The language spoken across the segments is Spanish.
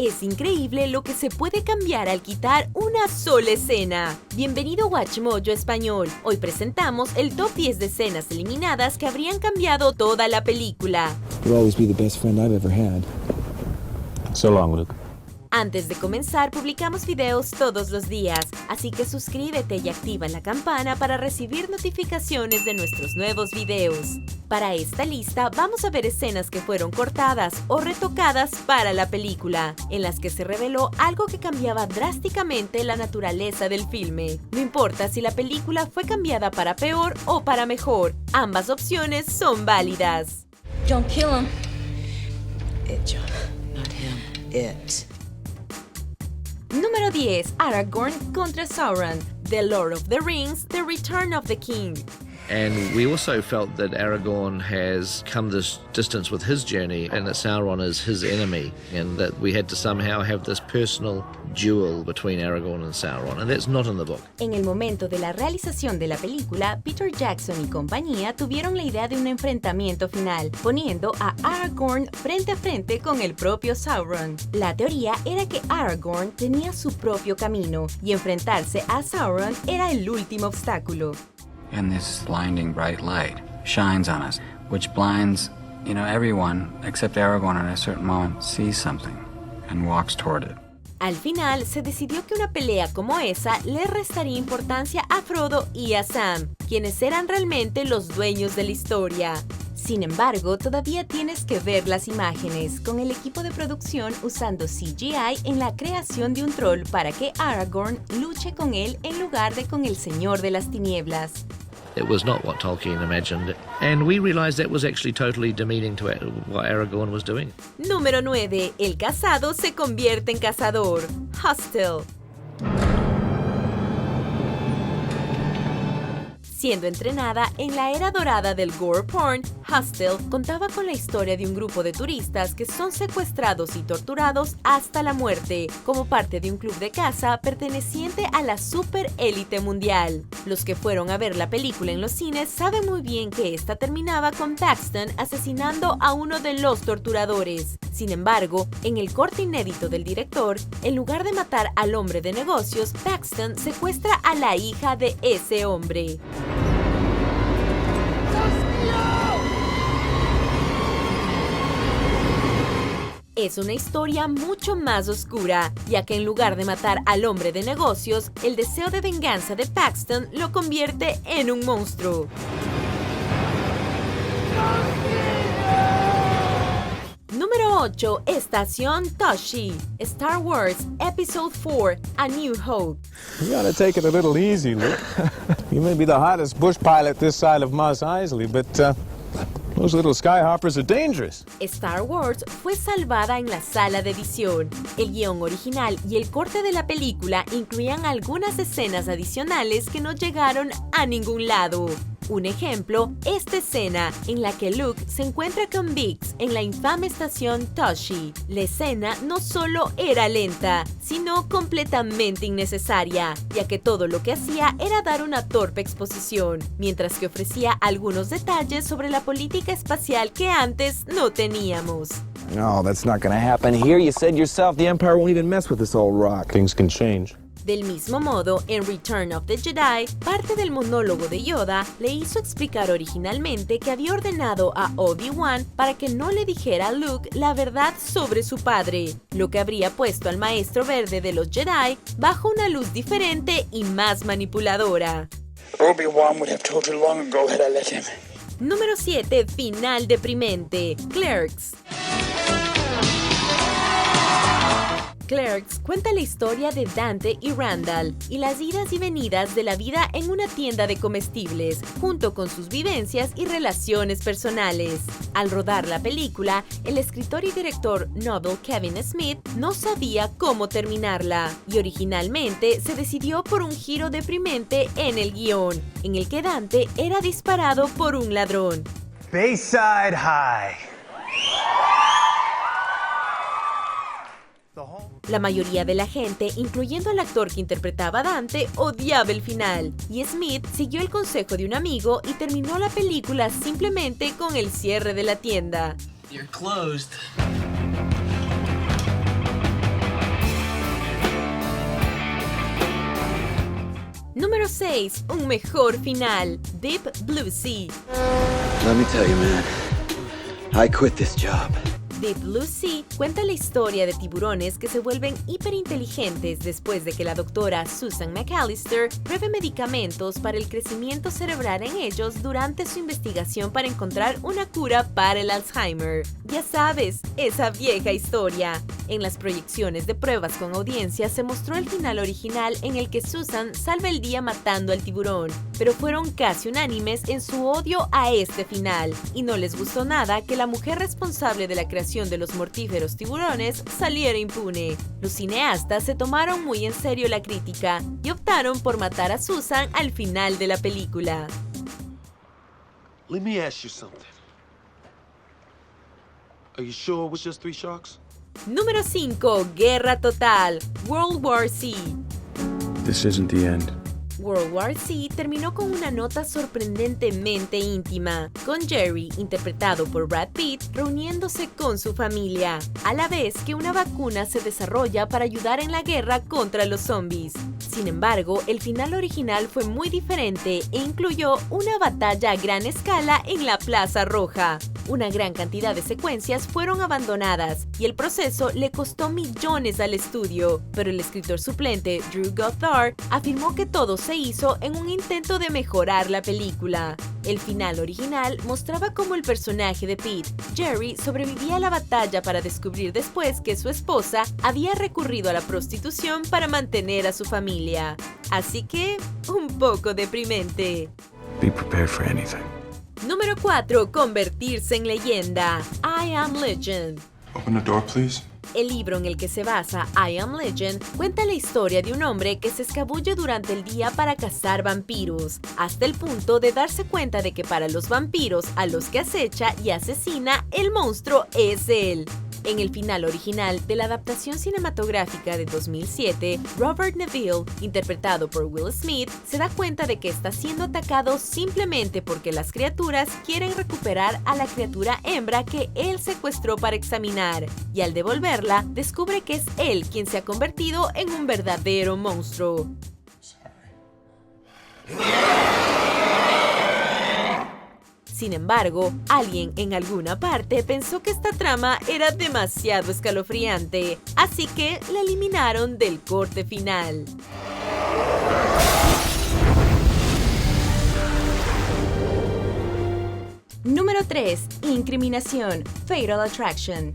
Es increíble lo que se puede cambiar al quitar una sola escena. Bienvenido a WatchMojo Español. Hoy presentamos el top 10 de escenas eliminadas que habrían cambiado toda la película. You'll always be the best friend I've ever had. So long, Luke. Antes de comenzar, publicamos videos todos los días, así que suscríbete y activa la campana para recibir notificaciones de nuestros nuevos videos. Para esta lista vamos a ver escenas que fueron cortadas o retocadas para la película, en las que se reveló algo que cambiaba drásticamente la naturaleza del filme. No importa si la película fue cambiada para peor o para mejor, ambas opciones son válidas. Don't kill him. It, John. Not him. It. Número 10. Aragorn contra Sauron. The Lord of the Rings, The Return of the King. And we also felt that Aragorn has come this distance with his journey and that Sauron is his enemy, and that we had to somehow have this personal duel between Aragorn and Sauron, and that's not in the book. En el momento de la realización de la película, Peter Jackson y compañía tuvieron la idea de un enfrentamiento final, poniendo a Aragorn frente a frente con el propio Sauron. La teoría era que Aragorn tenía su propio camino, y enfrentarse a Sauron era el último obstáculo. And this blinding bright light shines on us, which blinds, everyone except Aragorn at a certain moment sees something and walks toward it. Al final, se decidió que una pelea como esa le restaría importancia a Frodo y a Sam, quienes eran realmente los dueños de la historia. Sin embargo, todavía tienes que ver las imágenes, con el equipo de producción usando CGI en la creación de un troll para que Aragorn luche con él en lugar de con el Señor de las Tinieblas. It was not what Tolkien imagined, and we realized that was actually totally demeaning to what Aragorn was doing. Número 9. El cazado se convierte en cazador. Hostile. Siendo entrenada en la era dorada del gore porn, Hostel contaba con la historia de un grupo de turistas que son secuestrados y torturados hasta la muerte, como parte de un club de caza perteneciente a la super élite mundial. Los que fueron a ver la película en los cines saben muy bien que esta terminaba con Paxton asesinando a uno de los torturadores. Sin embargo, en el corte inédito del director, en lugar de matar al hombre de negocios, Paxton secuestra a la hija de ese hombre. Es una historia mucho más oscura, ya que en lugar de matar al hombre de negocios, el deseo de venganza de Paxton lo convierte en un monstruo. Número 8. Estación Toschi. Star Wars Episode 4, A New Hope. You gotta take it a little easy, Luke. You may be the hottest bush pilot this side of Mos Eisley, but those little skyhoppers are dangerous. Star Wars fue salvada en la sala de edición. El guión original y el corte de la película incluían algunas escenas adicionales que no llegaron a ningún lado. Un ejemplo, esta escena en la que Luke se encuentra con Biggs en la infame estación Toschi. La escena no solo era lenta, sino completamente innecesaria, ya que todo lo que hacía era dar una torpe exposición, mientras que ofrecía algunos detalles sobre la política espacial que antes no teníamos. No, that's not gonna happen here. You said yourself the Empire won't even mess with this old rock. Things can change. Del mismo modo, en Return of the Jedi, parte del monólogo de Yoda le hizo explicar originalmente que había ordenado a Obi-Wan para que no le dijera a Luke la verdad sobre su padre, lo que habría puesto al Maestro Verde de los Jedi bajo una luz diferente y más manipuladora. Obi-Wan would have told you long ago had I let him. Número 7. Final deprimente. Clerks. Clerks cuenta la historia de Dante y Randall y las idas y venidas de la vida en una tienda de comestibles, junto con sus vivencias y relaciones personales. Al rodar la película, el escritor y director Novel Kevin Smith no sabía cómo terminarla, y originalmente se decidió por un giro deprimente en el guión, en el que Dante era disparado por un ladrón. Bayside High. La mayoría de la gente, incluyendo al actor que interpretaba a Dante, odiaba el final, y Smith siguió el consejo de un amigo y terminó la película simplemente con el cierre de la tienda. You're closed. 6. Un mejor final. Deep Blue Sea. Let me tell you, man, I quit this job. Deep Blue Sea cuenta la historia de tiburones que se vuelven hiperinteligentes después de que la doctora Susan McAllister pruebe medicamentos para el crecimiento cerebral en ellos durante su investigación para encontrar una cura para el Alzheimer. Ya sabes, esa vieja historia. En las proyecciones de pruebas con audiencia se mostró el final original en el que Susan salva el día matando al tiburón, pero fueron casi unánimes en su odio a este final, y no les gustó nada que la mujer responsable de la creación de los mortíferos tiburones saliera impune. Los cineastas se tomaron muy en serio la crítica y optaron por matar a Susan al final de la película. Let me ask you something. Are you sure it was just 3 sharks? Número 5. Guerra Total. World War Z. This isn't the end. World War Z terminó con una nota sorprendentemente íntima, con Jerry, interpretado por Brad Pitt, reuniéndose con su familia, a la vez que una vacuna se desarrolla para ayudar en la guerra contra los zombies. Sin embargo, el final original fue muy diferente e incluyó una batalla a gran escala en la Plaza Roja. Una gran cantidad de secuencias fueron abandonadas y el proceso le costó millones al estudio, pero el escritor suplente Drew Goddard afirmó que todo se hizo en un intento de mejorar la película. El final original mostraba cómo el personaje de Pete, Jerry, sobrevivía a la batalla para descubrir después que su esposa había recurrido a la prostitución para mantener a su familia. Así que, un poco deprimente. Be prepared for anything. Número 4. Convertirse en leyenda. I Am Legend. Open the door, please. El libro en el que se basa I Am Legend cuenta la historia de un hombre que se escabulle durante el día para cazar vampiros, hasta el punto de darse cuenta de que para los vampiros a los que acecha y asesina, el monstruo es él. En el final original de la adaptación cinematográfica de 2007, Robert Neville, interpretado por Will Smith, se da cuenta de que está siendo atacado simplemente porque las criaturas quieren recuperar a la criatura hembra que él secuestró para examinar, y al devolverla, descubre que es él quien se ha convertido en un verdadero monstruo. Sin embargo, alguien en alguna parte pensó que esta trama era demasiado escalofriante, así que la eliminaron del corte final. Número 3. Incriminación. Fatal Attraction.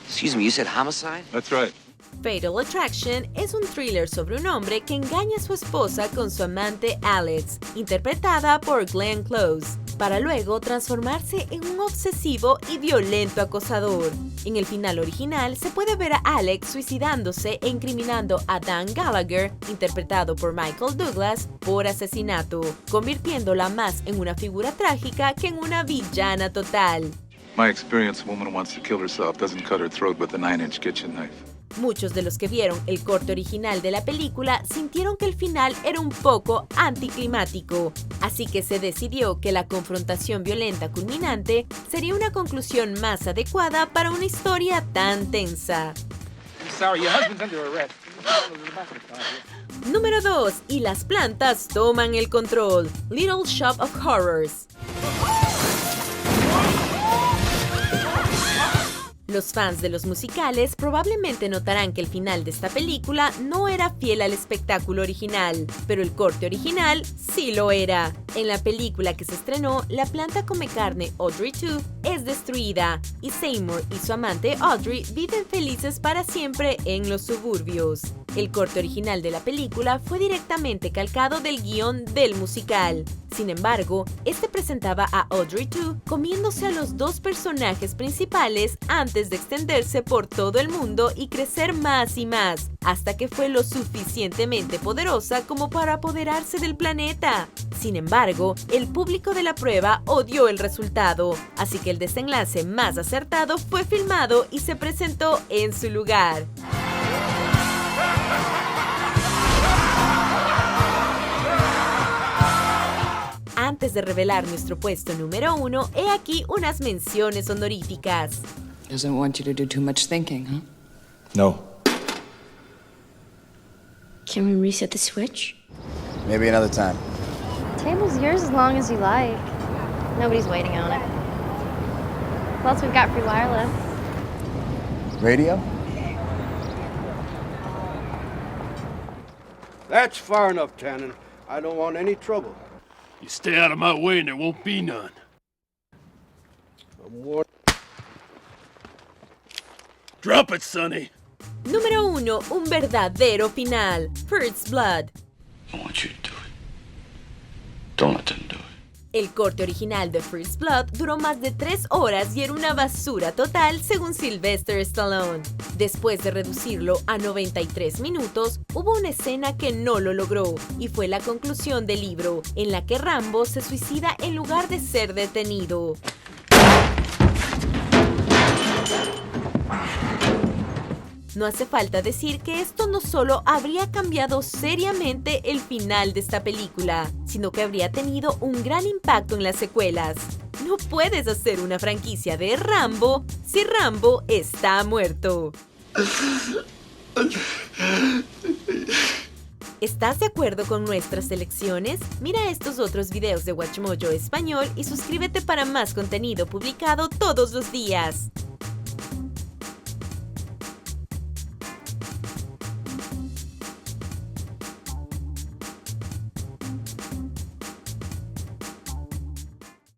Excuse me, you said homicide? That's right. Fatal Attraction es un thriller sobre un hombre que engaña a su esposa con su amante Alex, interpretada por Glenn Close, para luego transformarse en un obsesivo y violento acosador. En el final original se puede ver a Alex suicidándose e incriminando a Dan Gallagher, interpretado por Michael Douglas, por asesinato, convirtiéndola más en una figura trágica que en una villana total. My experience, a woman who wants to kill herself doesn't cut her throat with a 9-inch kitchen knife. Muchos de los que vieron el corte original de la película sintieron que el final era un poco anticlimático, así que se decidió que la confrontación violenta culminante sería una conclusión más adecuada para una historia tan tensa. Número 2. Y las plantas toman el control. Little Shop of Horrors. Los fans de los musicales probablemente notarán que el final de esta película no era fiel al espectáculo original, pero el corte original sí lo era. En la película que se estrenó, la planta come carne Audrey 2 es destruida y Seymour y su amante Audrey viven felices para siempre en los suburbios. El corte original de la película fue directamente calcado del guión del musical. Sin embargo, este presentaba a Audrey 2 comiéndose a los dos personajes principales antes de extenderse por todo el mundo y crecer más y más, hasta que fue lo suficientemente poderosa como para apoderarse del planeta. Sin embargo, el público de la prueba odió el resultado, así que el desenlace más acertado fue filmado y se presentó en su lugar. Antes de revelar nuestro puesto número 1, he aquí unas menciones honoríficas. Doesn't want you to do too much thinking, huh? No. Can we reset the switch? Maybe another time. Table's yours as long as you like. Nobody's waiting on it. Plus, we've got free wireless. Radio? That's far enough, Tannen. I don't want any trouble. You stay out of my way and there won't be none. Drop it, Sonny. Número 1. Un verdadero final. First Blood. I want you to do it. Don't let them do it. El corte original de First Blood duró más de 3 horas y era una basura total según Sylvester Stallone. Después de reducirlo a 93 minutos, hubo una escena que no lo logró y fue la conclusión del libro, en la que Rambo se suicida en lugar de ser detenido. No hace falta decir que esto no solo habría cambiado seriamente el final de esta película, sino que habría tenido un gran impacto en las secuelas. No puedes hacer una franquicia de Rambo si Rambo está muerto. ¿Estás de acuerdo con nuestras elecciones? Mira estos otros videos de WatchMojo Español y suscríbete para más contenido publicado todos los días.